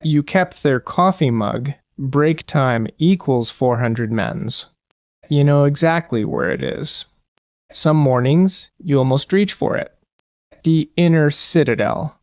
You kept their coffee mug. Break time equals 400 mens. You know exactly where it is. Some mornings, you almost reach for it. The inner citadel.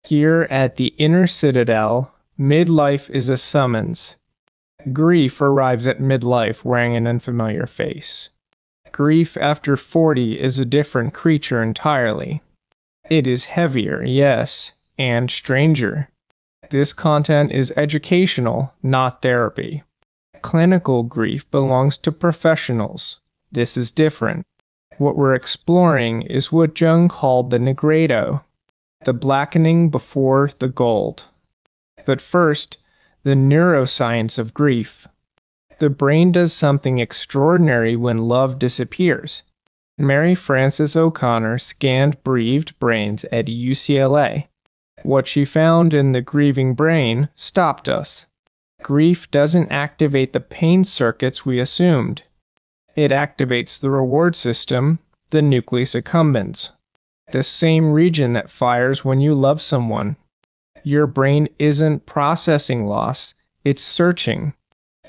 Here at the inner citadel, midlife is a summons. Grief arrives at midlife wearing an unfamiliar face. Grief after 40 is a different creature entirely. It is heavier, yes, and stranger. This content is educational, not therapy. Clinical grief belongs to professionals. This is different. What we're exploring is what Jung called the nigredo, the blackening before the gold. But first, the neuroscience of grief. The brain does something extraordinary when love disappears. Mary Frances O'Connor scanned bereaved brains at UCLA. What she found in the Grieving Brain stopped us. Grief doesn't activate the pain circuits we assumed. It activates the reward system, the nucleus accumbens, the same region that fires when you love someone. Your brain isn't processing loss, it's searching,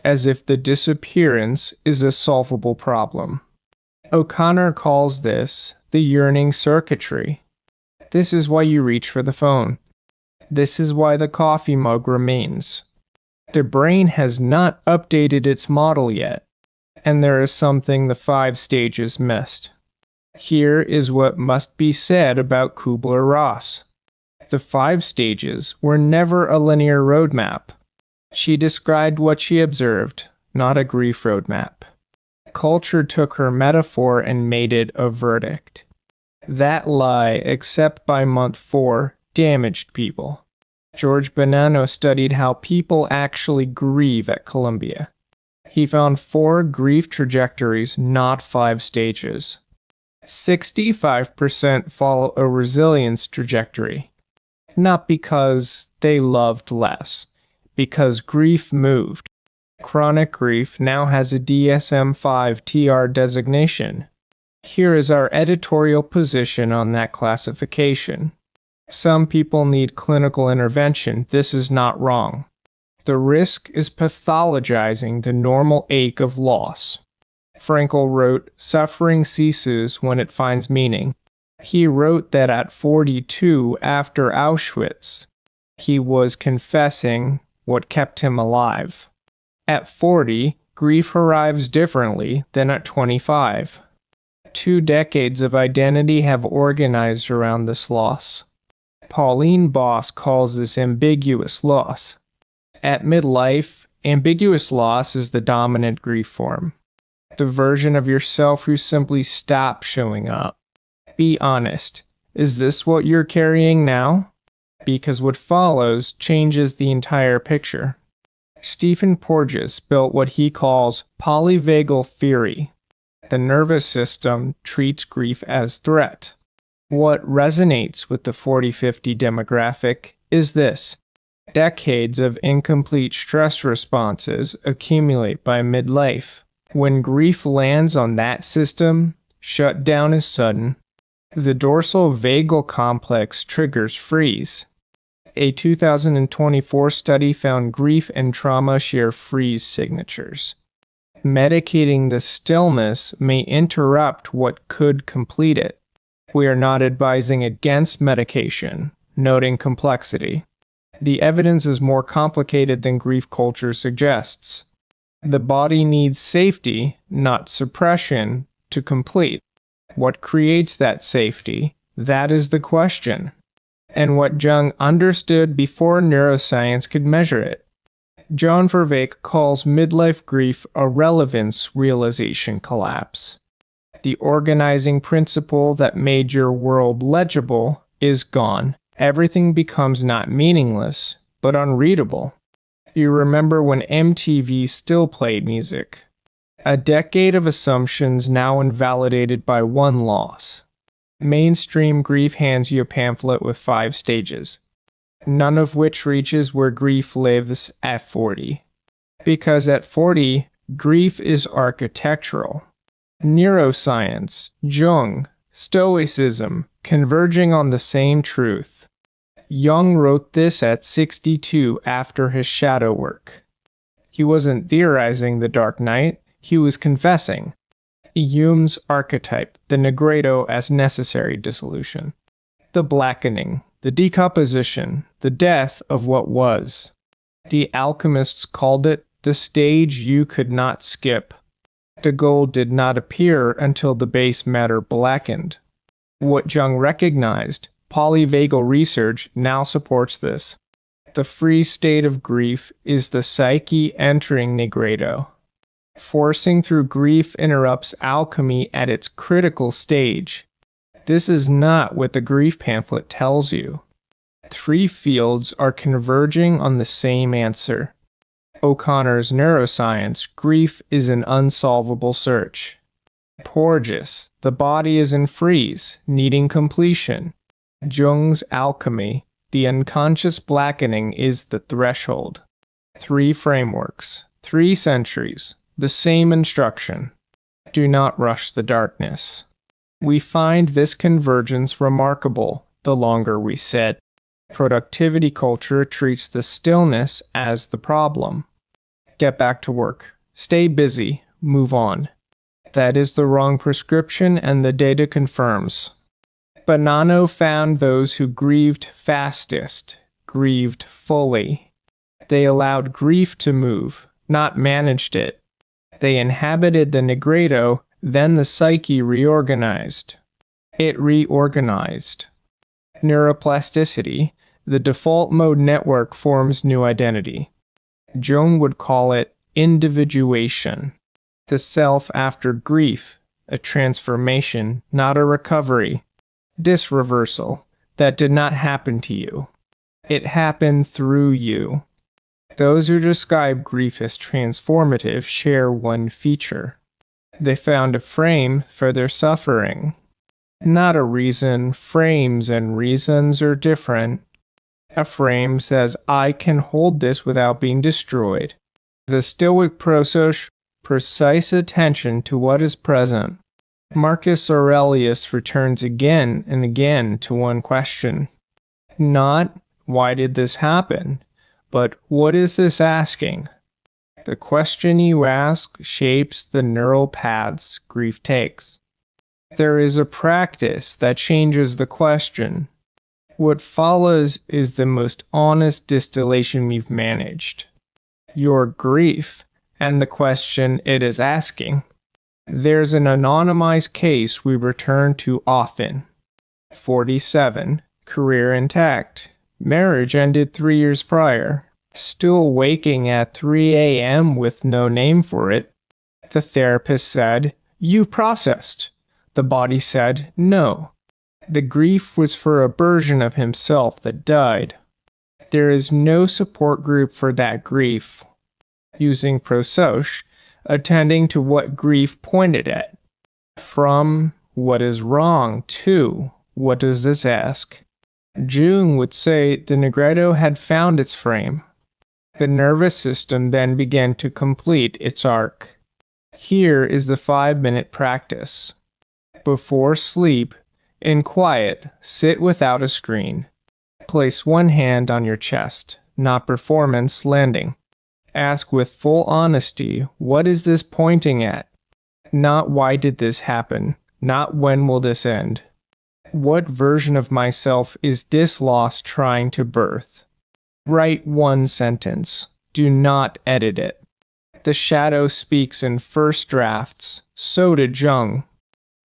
as if the disappearance is a solvable problem. O'Connor calls this the yearning circuitry. This is why you reach for the phone. This is why the coffee mug remains. The brain has not updated its model yet, and there is something the 5 stages missed. Here is what must be said about Kubler-Ross. The 5 stages were never a linear roadmap. She described what she observed, not a grief roadmap. Culture took her metaphor and made it a verdict. That lie, except by month 4, damaged people. George Bonanno studied how people actually grieve at Columbia. He found 4 grief trajectories, not 5 stages. 65% follow a resilience trajectory. Not because they loved less, because grief moved. Chronic grief now has a DSM-5 TR designation. Here is our editorial position on that classification. Some people need clinical intervention. This is not wrong. The risk is pathologizing the normal ache of loss. Frankl wrote, "Suffering ceases when it finds meaning." He wrote that at 42 after Auschwitz, he was confessing what kept him alive. At 40, grief arrives differently than at 25. 2 decades of identity have organized around this loss. Pauline Boss calls this ambiguous loss. At midlife, ambiguous loss is the dominant grief form. The version of yourself who simply stops showing up. Be honest, is this what you're carrying now? Because what follows changes the entire picture. Stephen Porges built what he calls polyvagal theory. The nervous system treats grief as threat. What resonates with the 40-50 demographic is this. Decades of incomplete stress responses accumulate by midlife. When grief lands on that system, shutdown is sudden. The dorsal vagal complex triggers freeze. A 2024 study found grief and trauma share freeze signatures. Medicating the stillness may interrupt what could complete it. We are not advising against medication, noting complexity. The evidence is more complicated than grief culture suggests. The body needs safety, not suppression, to complete. What creates that safety? That is the question. And what Jung understood before neuroscience could measure it. John Vervaeke calls midlife grief a relevance realization collapse. The organizing principle that made your world legible is gone. Everything becomes not meaningless, but unreadable. You remember when MTV still played music. A decade of assumptions now invalidated by one loss. Mainstream grief hands you a pamphlet with 5 stages, none of which reaches where grief lives at 40. Because at 40, grief is architectural. Neuroscience, Jung, Stoicism, converging on the same truth. Jung wrote this at 62 after his shadow work. He wasn't theorizing the dark night, he was confessing. Jung's archetype, the nigredo as necessary dissolution. The blackening, the decomposition, the death of what was. The alchemists called it the stage you could not skip. The gold did not appear until the base matter blackened. What Jung recognized, polyvagal research now supports this. The free state of grief is the psyche entering nigredo. Forcing through grief interrupts alchemy at its critical stage. This is not what the grief pamphlet tells you. 3 fields are converging on the same answer. O'Connor's neuroscience, grief is an unsolvable search. Porges, the body is in freeze, needing completion. Jung's alchemy, the unconscious blackening is the threshold. 3 frameworks, 3 centuries, the same instruction. Do not rush the darkness. We find this convergence remarkable the longer we sit. Productivity culture treats the stillness as the problem. Get back to work. Stay busy. Move on. That is the wrong prescription, and the data confirms. Bonanno found those who grieved fastest, grieved fully. They allowed grief to move, not managed it. They inhabited the nigredo, then the psyche reorganized. It reorganized. Neuroplasticity, the default mode network forms new identity. Jung would call it individuation. The self after grief, a transformation, not a recovery. Disreversal, that did not happen to you. It happened through you. Those who describe grief as transformative share one feature. They found a frame for their suffering. Not a reason. Frames and reasons are different. A frame says, I can hold this without being destroyed. The Stoic prosos, precise attention to what is present. Marcus Aurelius returns again and again to one question. Not, why did this happen? But what is this asking? The question you ask shapes the neural paths grief takes. There is a practice that changes the question. What follows is the most honest distillation we've managed. Your grief and the question it is asking. There's an anonymized case we return to often. 47, career intact. Marriage ended 3 years prior. Still waking at 3 a.m. with no name for it. The therapist said, you processed. The body said, no. The grief was for a version of himself that died. There is no support group for that grief. Using prosos, attending to what grief pointed at. From what is wrong to what does this ask? Jung would say the nigredo had found its frame. The nervous system then began to complete its arc. Here is the 5-minute practice. Before sleep, in quiet, sit without a screen. Place one hand on your chest, not performance landing. Ask with full honesty, what is this pointing at? Not why did this happen, not when will this end. What version of myself is this loss trying to birth? Write one sentence. Do not edit it. The shadow speaks in first drafts. So did Jung.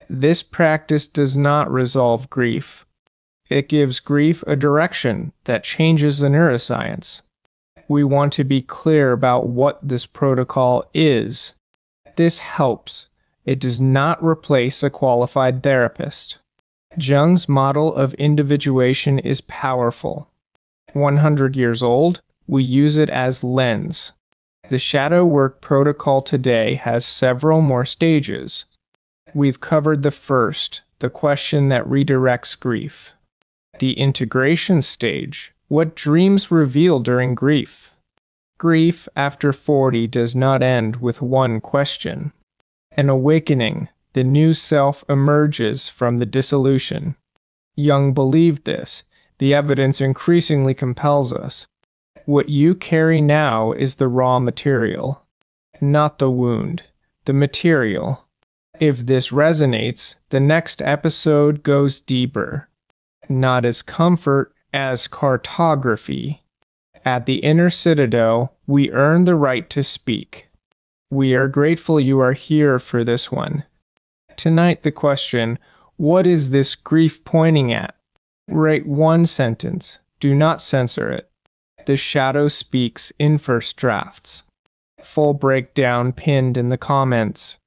This practice does not resolve grief. It gives grief a direction that changes the neuroscience. We want to be clear about what this protocol is. This helps. It does not replace a qualified therapist. Jung's model of individuation is powerful. 100 years old, we use it as lens. The shadow work protocol today has several more stages. We've covered the first, the question that redirects grief. The integration stage, what dreams reveal during grief. Grief after 40 does not end with one question. An awakening, the new self emerges from the dissolution. Jung believed this. The evidence increasingly compels us. What you carry now is the raw material, not the wound, the material. If this resonates, the next episode goes deeper, not as comfort as cartography. At the Inner Citadel, we earn the right to speak. We are grateful you are here for this one. Tonight, the question, what is this grief pointing at? Write one sentence. Do not censor it. The shadow speaks in first drafts. Full breakdown pinned in the comments.